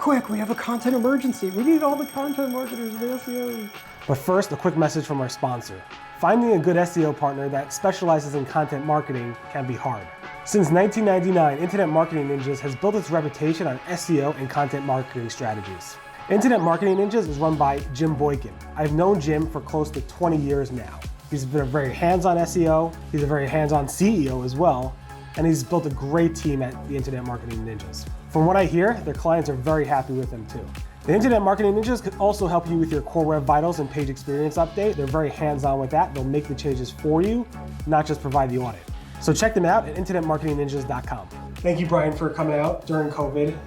quick, we have a content emergency. We need all the content marketers and the SEOs. But first, a quick message from our sponsor. Finding a good SEO partner that specializes in content marketing can be hard. Since 1999, Internet Marketing Ninjas has built its reputation on SEO and content marketing strategies. Internet Marketing Ninjas is run by Jim Boykin. I've known Jim for close to 20 years now. He's been a very hands-on SEO, he's a very hands-on CEO as well, and he's built a great team at the Internet Marketing Ninjas. From what I hear, their clients are very happy with them too. The Internet Marketing Ninjas could also help you with your Core Web Vitals and page experience update. They're very hands-on with that. They'll make the changes for you, not just provide the audit. So check them out at internetmarketingninjas.com. Thank you, Brian, for coming out during COVID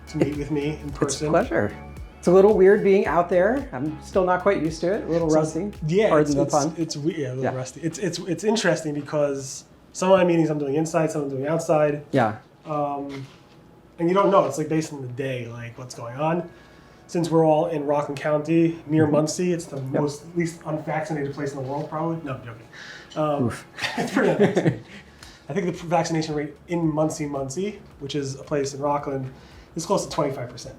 to meet with me in person. It's a pleasure. It's a little weird being out there. I'm still not quite used to it. A little rusty. Yeah, Pardon the pun. It's a little rusty. It's interesting because some of my meetings I'm doing inside, some I'm doing outside. Yeah. And you don't know. It's like based on the day, like what's going on. Since we're all in Rockland County, near Muncie, it's the least unvaccinated place in the world, probably. No, I'm joking. It's pretty unvaccinated. I think the vaccination rate in Muncie, which is a place in Rockland, is close to 25%.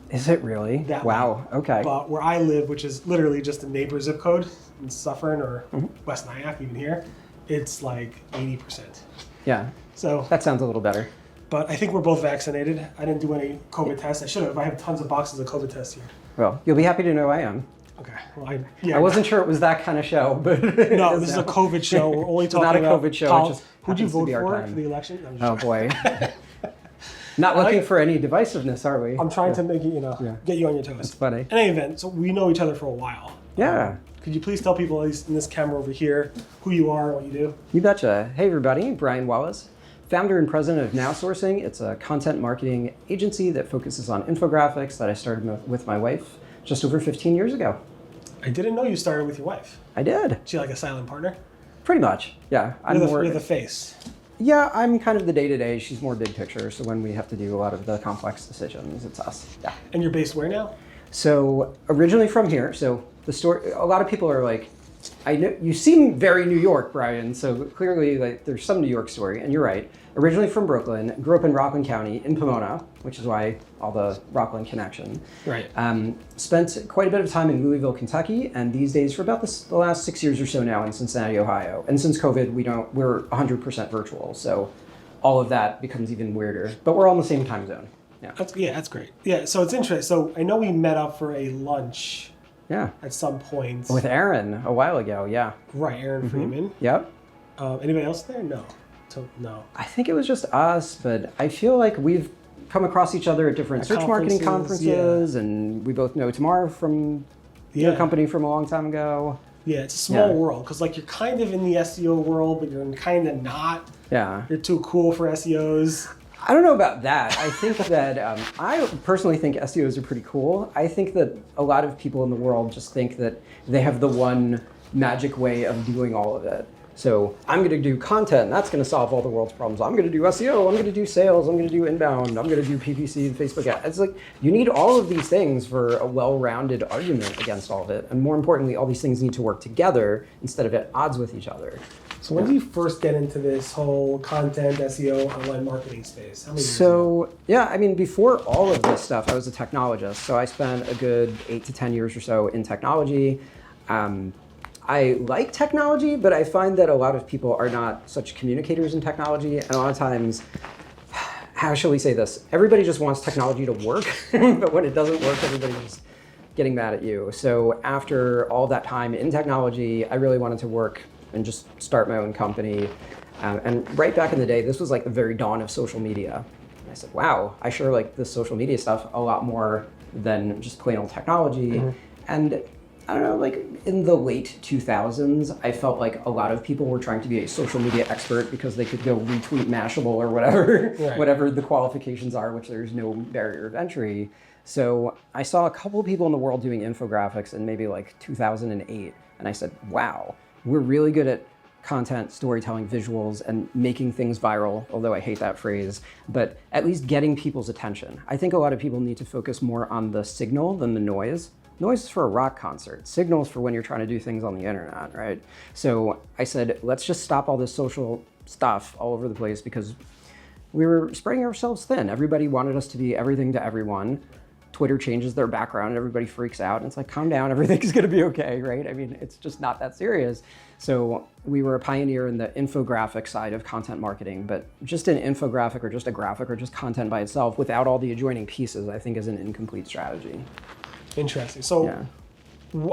Is it really? Wow. Okay. But where I live, which is literally just a neighbor zip code in Suffern or West Nyack, even here, it's like 80%. Yeah. So that sounds a little better. But I think we're both vaccinated. I didn't do any COVID tests. I should have. I have tons of boxes of COVID tests here. Well, you'll be happy to know I am. Okay. Well, I wasn't sure it was that kind of show, but no, this is a COVID show. We're only talking about not a COVID show. Who'd you vote for the election? Oh boy. Not looking for any divisiveness, are we? I'm trying to make you, get you on your toes. That's funny. In any event, so we know each other for a while. Yeah. Could you please tell people, at least in this camera over here, who you are and what you do? You betcha. Hey everybody, Brian Wallace, founder and president of NowSourcing. It's a content marketing agency that focuses on infographics that I started with my wife just over 15 years ago. I didn't know you started with your wife. I did. Is she like a silent partner? Pretty much, yeah. You're the face. Yeah, I'm kind of the day-to-day. She's more big picture, so when we have to do a lot of the complex decisions, it's us. Yeah. And you're based where now? So originally from here. So the story, a lot of people are like, I know you seem very New York, Brian. So clearly, like, there's some New York story, and you're right. Originally from Brooklyn, grew up in Rockland County in Pomona, which is why all the Rockland connection. Right. Spent quite a bit of time in Louisville, Kentucky, and these days for about the last 6 years or so now in Cincinnati, Ohio. And since COVID, we're 100% virtual, so all of that becomes even weirder. But we're all in the same time zone. Yeah. That's great. Yeah. So it's interesting. So I know we met up for a lunch. Yeah. At some point. With Aaron a while ago, yeah. Right, Aaron Freeman. Yep. Anybody else there? No. No. I think it was just us, but I feel like we've come across each other at different search marketing conferences, and we both know Tamar from your company from a long time ago. Yeah, it's a small world, because like you're kind of in the SEO world, but you're kind of not. Yeah. You're too cool for SEOs. I don't know about that. I think that I personally think SEOs are pretty cool. I think that a lot of people in the world just think that they have the one magic way of doing all of it. So I'm going to do content, and that's going to solve all the world's problems. I'm going to do SEO, I'm going to do sales, I'm going to do inbound, I'm going to do PPC and Facebook ads. It's like you need all of these things for a well-rounded argument against all of it. And more importantly, all these things need to work together instead of at odds with each other. So when did you first get into this whole content, SEO, online marketing space? How many years ago? Yeah, I mean, before all of this stuff, I was a technologist. So I spent a good 8 to 10 years or so in technology. I like technology, but I find that a lot of people are not such communicators in technology. And a lot of times, how shall we say this? Everybody just wants technology to work, but when it doesn't work, everybody's just getting mad at you. So after all that time in technology, I really wanted to work and just start my own company. And right back in the day, this was like the very dawn of social media. And I said, wow, I sure like this social media stuff a lot more than just plain old technology. And I don't know, like in the late 2000s, I felt like a lot of people were trying to be a social media expert because they could go retweet Mashable or whatever, whatever the qualifications are, which there's no barrier of entry. So I saw a couple of people in the world doing infographics in maybe like 2008. And I said, wow, we're really good at content, storytelling, visuals, and making things viral, although I hate that phrase, but at least getting people's attention. I think a lot of people need to focus more on the signal than the noise. Noise is for a rock concert. Signal is for when you're trying to do things on the internet, right? So I said, let's just stop all this social stuff all over the place because we were spreading ourselves thin. Everybody wanted us to be everything to everyone. Twitter changes their background and everybody freaks out. And it's like, calm down, everything's gonna be okay, right? I mean, it's just not that serious. So we were a pioneer in the infographic side of content marketing, but just an infographic or just a graphic or just content by itself without all the adjoining pieces, I think is an incomplete strategy. Interesting. So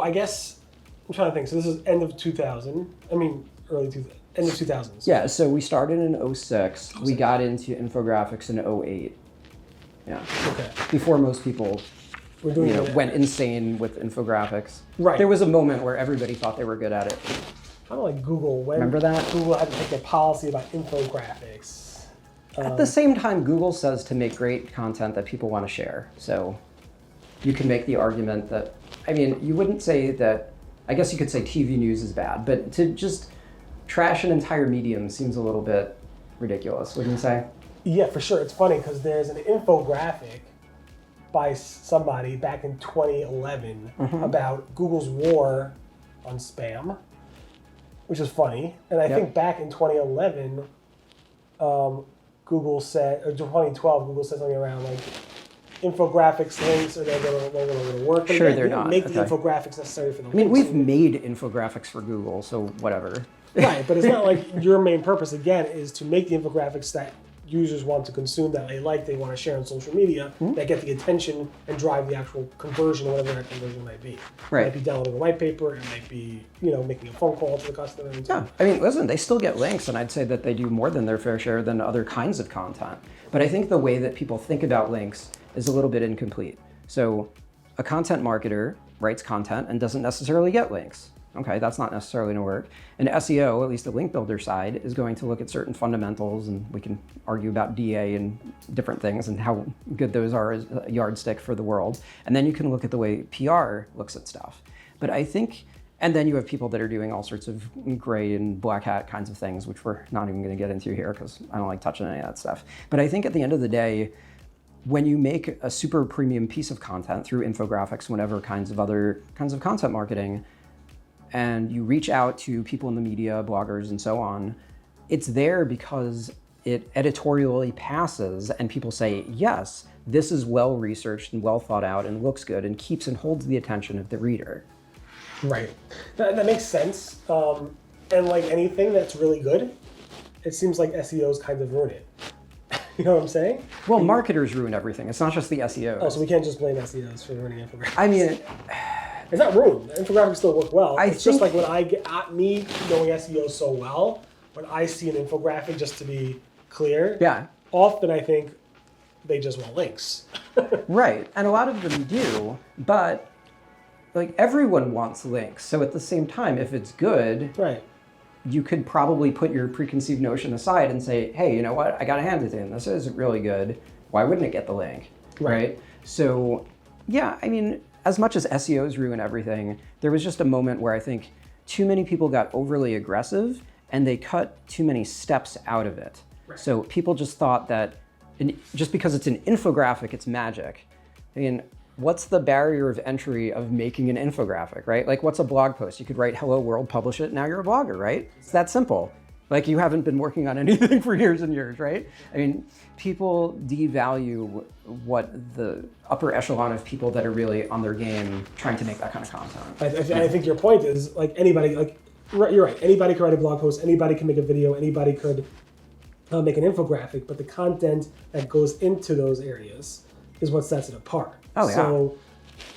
I guess, I'm trying to think. So this is end of 2000. I mean, end of 2000s. Yeah, so we started in 06. We got into infographics in 08. Yeah. Okay. Before most people went insane with infographics. Right. There was a moment where everybody thought they were good at it. Kind of like Google. Remember that? Google had to take a policy about infographics. At the same time, Google says to make great content that people want to share. So you can make the argument that, I mean, you wouldn't say that, I guess you could say TV news is bad, but to just trash an entire medium seems a little bit ridiculous, wouldn't you say? Yeah, for sure. It's funny because there's an infographic by somebody back in 2011 about Google's war on spam, which is funny. And I think back in 2011, Google said, or 2012, Google said something around like infographics links are never going to work. But sure, again, they're not. Make the infographics necessary for the I mean, we've made infographics for Google, so whatever. Right, but it's not like your main purpose, again, is to make the infographics that users want to consume, that they like, they want to share on social media, that get the attention and drive the actual conversion, whatever that conversion might be. Right. It might be downloading a white paper, it might be, making a phone call to the customer. Yeah, I mean, listen, they still get links, and I'd say that they do more than their fair share than other kinds of content. But I think the way that people think about links is a little bit incomplete. So a content marketer writes content and doesn't necessarily get links. Okay, that's not necessarily going to work. An SEO, at least the link builder side, is going to look at certain fundamentals, and we can argue about DA and different things and how good those are as a yardstick for the world. And then you can look at the way PR looks at stuff. But I think, and then you have people that are doing all sorts of gray and black hat kinds of things, which we're not even going to get into here because I don't like touching any of that stuff. But I think at the end of the day, when you make a super premium piece of content through infographics, whatever kinds of other kinds of content marketing, and you reach out to people in the media, bloggers, and so on, it's there because it editorially passes and people say, yes, this is well researched and well thought out and looks good and keeps and holds the attention of the reader. Right. That makes sense. And like anything that's really good, it seems like SEOs kind of ruin it. You know what I'm saying? Well, marketers ruin everything. It's not just the SEOs. Oh, so we can't just blame SEOs for ruining infographics. I mean, it's not ruined. Infographics still work well. It's just like when I get me knowing SEO so well, when I see an infographic, just to be clear, often I think they just want links. Right, and a lot of them do, but like everyone wants links. So at the same time, if it's good, right, you could probably put your preconceived notion aside and say, hey, you know what? I got to hand it in. This is really good. Why wouldn't it get the link? Right? So yeah, I mean, as much as SEOs ruin everything, there was just a moment where I think too many people got overly aggressive and they cut too many steps out of it. Right. So people just thought that just because it's an infographic, it's magic. I mean, what's the barrier of entry of making an infographic, right? Like, what's a blog post? You could write hello world, publish it, now you're a blogger, right? It's that simple. Like, you haven't been working on anything for years and years, right? I mean, people devalue what the upper echelon of people that are really on their game trying to make that kind of content. I think your point is, like, anybody, like, you're right, anybody can write a blog post, anybody can make a video, anybody could make an infographic, but the content that goes into those areas is what sets it apart. Oh, yeah. So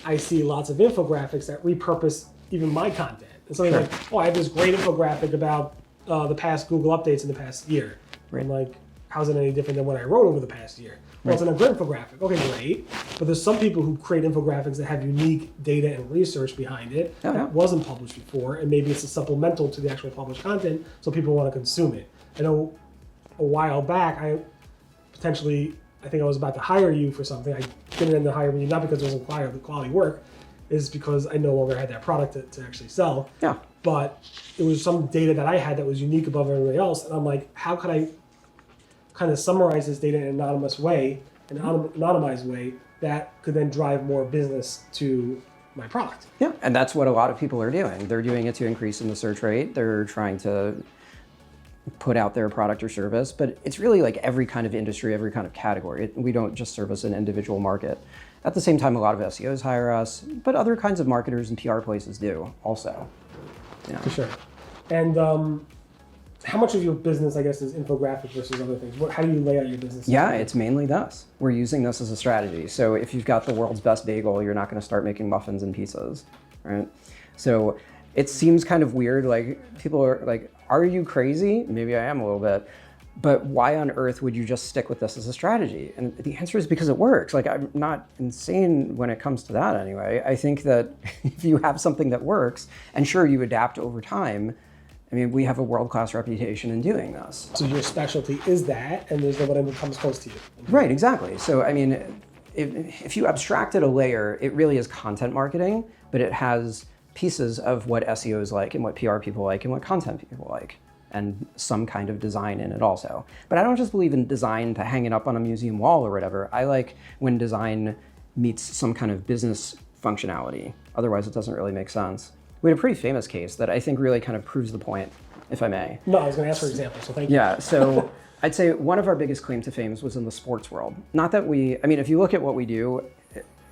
I see lots of infographics that repurpose even my content. And something like, oh, I have this great infographic about the past Google updates in the past year. Right. And like, how's it any different than what I wrote over the past year? Well, it's an infographic. Okay, great. But there's some people who create infographics that have unique data and research behind it that wasn't published before, and maybe it's a supplemental to the actual published content, so people want to consume it. I know a while back, I think I was about to hire you for something. I didn't end up hiring you, not because it wasn't quality work, is because I no longer had that product to actually sell. Yeah. But it was some data that I had that was unique above everybody else. And I'm like, how could I kind of summarize this data in an anonymized way that could then drive more business to my product? Yeah, and that's what a lot of people are doing. They're doing it to increase in the search rate. They're trying to put out their product or service, but it's really like every kind of industry, every kind of category. We don't just service an individual market. At the same time, a lot of SEOs hire us, but other kinds of marketers and PR places do also. Yeah. For sure. And how much of your business, I guess, is infographic versus other things? How do you lay out your business? Yeah, it's mainly this. We're using this as a strategy. So if you've got the world's best bagel, you're not going to start making muffins and pizzas, right? So it seems kind of weird. Like people are like, are you crazy? Maybe I am a little bit. But why on earth would you just stick with this as a strategy? And the answer is because it works. Like, I'm not insane when it comes to that anyway. I think that if you have something that works, and sure, you adapt over time, I mean, we have a world-class reputation in doing this. So your specialty is that, and there's no one that comes close to you. Right, exactly. So, I mean, if you abstracted a layer, it really is content marketing, but it has pieces of what SEOs like and what PR people like and what content people like, and some kind of design in it also. But I don't just believe in design to hang it up on a museum wall or whatever. I like when design meets some kind of business functionality. Otherwise, it doesn't really make sense. We had a pretty famous case that I think really kind of proves the point, if I may. No, I was going to ask for examples, so thank you. Yeah, so I'd say one of our biggest claim to fame was in the sports world. Not that I mean, if you look at what we do,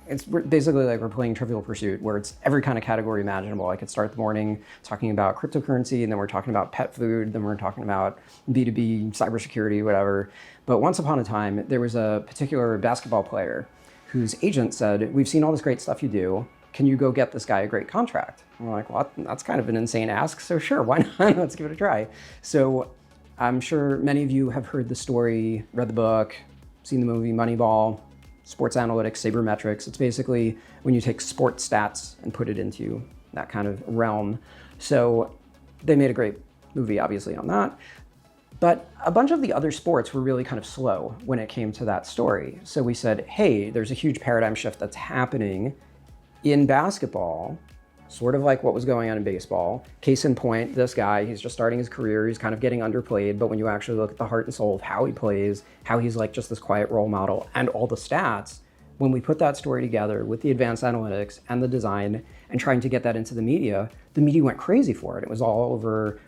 it's basically like we're playing Trivial Pursuit, where it's every kind of category imaginable. I could start the morning talking about cryptocurrency, and then we're talking about pet food, then we're talking about B2B, cybersecurity, whatever. But once upon a time, there was a particular basketball player whose agent said, we've seen all this great stuff you do. Can you go get this guy a great contract? And we're like, well, that's kind of an insane ask. So sure, why not? Let's give it a try. So I'm sure many of you have heard the story, read the book, seen the movie Moneyball, sports analytics, sabermetrics. It's basically when you take sports stats and put it into that kind of realm. So they made a great movie, obviously, on that. But a bunch of the other sports were really kind of slow when it came to that story. So we said, hey, there's a huge paradigm shift that's happening in basketball, sort of like what was going on in baseball. Case in point, this guy, he's just starting his career, he's kind of getting underplayed, but when you actually look at the heart and soul of how he plays, how he's like just this quiet role model, and all the stats, when we put that story together with the advanced analytics and the design and trying to get that into the media went crazy for it. It was all over,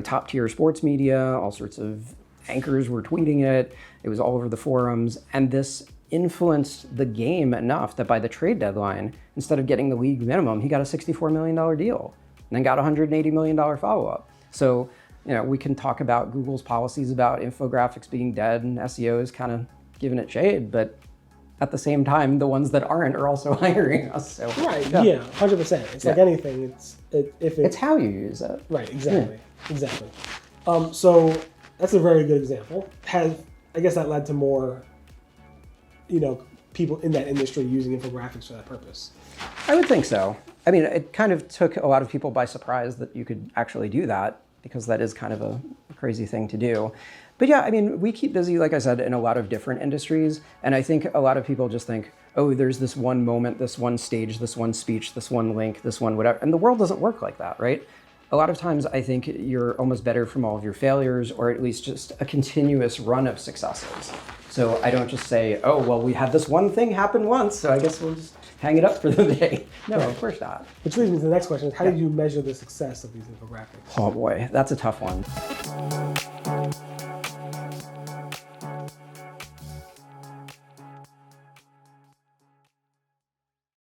top tier sports media, all sorts of anchors were tweeting it. It was all over the forums, and this influenced the game enough that by the trade deadline, instead of getting the league minimum, he got a $64 million deal and then got a $180 million follow-up. So, we can talk about Google's policies about infographics being dead and SEOs kind of giving it shade, but at the same time, the ones that aren't are also hiring us. So, right, yeah, 100%. It's like anything, it's how you use it. Right, exactly, exactly. So that's a very good example. I guess that led to more people in that industry using infographics for that purpose? I would think so. I mean, it kind of took a lot of people by surprise that you could actually do that, because that is kind of a crazy thing to do. But yeah, I mean, we keep busy, like I said, in a lot of different industries. And I think a lot of people just think, oh, there's this one moment, this one stage, this one speech, this one link, this one whatever. And the world doesn't work like that, right? A lot of times I think you're almost better from all of your failures, or at least just a continuous run of successes. So I don't just say, oh, well, we had this one thing happen once, so I guess we'll just hang it up for the day. No, of course not. Which leads me to the next question. How do you measure the success of these infographics? Oh boy, that's a tough one.